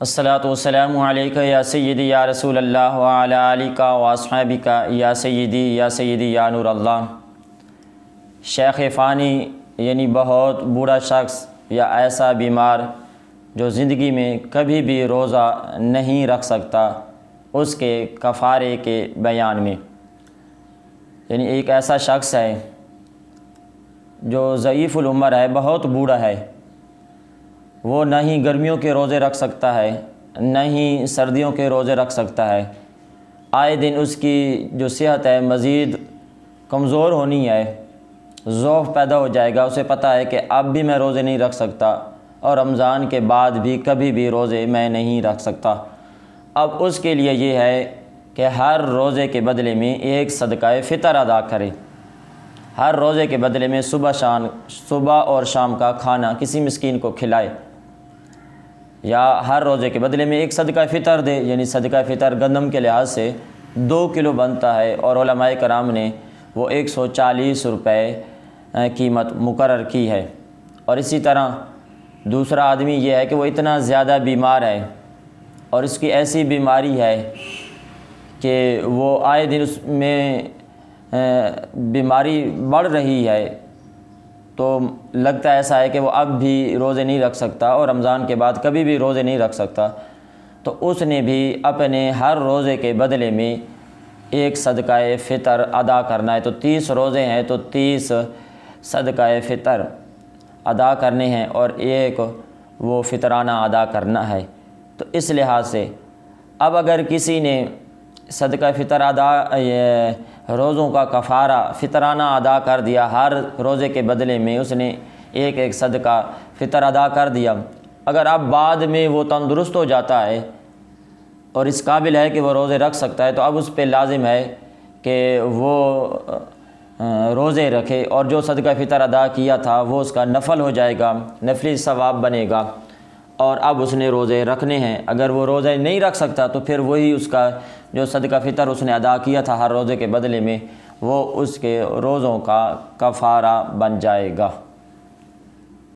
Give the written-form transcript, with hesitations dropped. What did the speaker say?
الصلاۃ والسلام علیکہ یا سیدی یا رسول اللہ وعلی آلک و اصحابک یا سیدی یا نور اللہ۔ شیخ فانی یعنی بہت بوڑھا شخص یا ایسا بیمار جو زندگی میں کبھی بھی روزہ نہیں رکھ سکتا، اس کے کفارے کے بیان میں، یعنی ایک ایسا شخص ہے جو ضعیف العمر ہے، بہت بوڑھا ہے، وہ نہ ہی گرمیوں کے روزے رکھ سکتا ہے نہ ہی سردیوں کے روزے رکھ سکتا ہے۔ آئے دن اس کی جو صحت ہے مزید کمزور ہونی ہے، ضعف پیدا ہو جائے گا۔ اسے پتہ ہے کہ اب بھی میں روزے نہیں رکھ سکتا اور رمضان کے بعد بھی کبھی بھی روزے میں نہیں رکھ سکتا۔ اب اس کے لیے یہ ہے کہ ہر روزے کے بدلے میں ایک صدقہ فطر ادا کرے، ہر روزے کے بدلے میں صبح اور شام کا کھانا کسی مسکین کو کھلائے، یا ہر روزے کے بدلے میں ایک صدقہ فطر دے، یعنی صدقہ فطر گندم کے لحاظ سے 2 کلو بنتا ہے اور علماء کرام نے وہ 140 روپے قیمت مقرر کی ہے۔ اور اسی طرح دوسرا آدمی یہ ہے کہ وہ اتنا زیادہ بیمار ہے اور اس کی ایسی بیماری ہے کہ وہ آئے دن اس میں بیماری بڑھ رہی ہے، تو لگتا ایسا ہے کہ وہ اب بھی روزے نہیں رکھ سکتا اور رمضان کے بعد کبھی بھی روزے نہیں رکھ سکتا، تو اس نے بھی اپنے ہر روزے کے بدلے میں ایک صدقہ فطر ادا کرنا ہے۔ تو 30 روزے ہیں تو 30 صدقہ فطر ادا کرنے ہیں اور ایک وہ فطرانہ ادا کرنا ہے۔ تو اس لحاظ سے اب اگر کسی نے صدقہ فطر روزوں کا کفارہ فطرانہ ادا کر دیا، ہر روزے کے بدلے میں اس نے ایک صدقہ فطر ادا کر دیا، اگر اب بعد میں وہ تندرست ہو جاتا ہے اور اس قابل ہے کہ وہ روزے رکھ سکتا ہے، تو اب اس پہ لازم ہے کہ وہ روزے رکھے اور جو صدقہ فطر ادا کیا تھا وہ اس کا نفل ہو جائے گا، نفلی ثواب بنے گا، اور اب اس نے روزے رکھنے ہیں۔ اگر وہ روزے نہیں رکھ سکتا تو پھر وہی اس کا جو صدقہ فطر اس نے ادا کیا تھا ہر روزے کے بدلے میں، وہ اس کے روزوں کا کفارہ بن جائے گا۔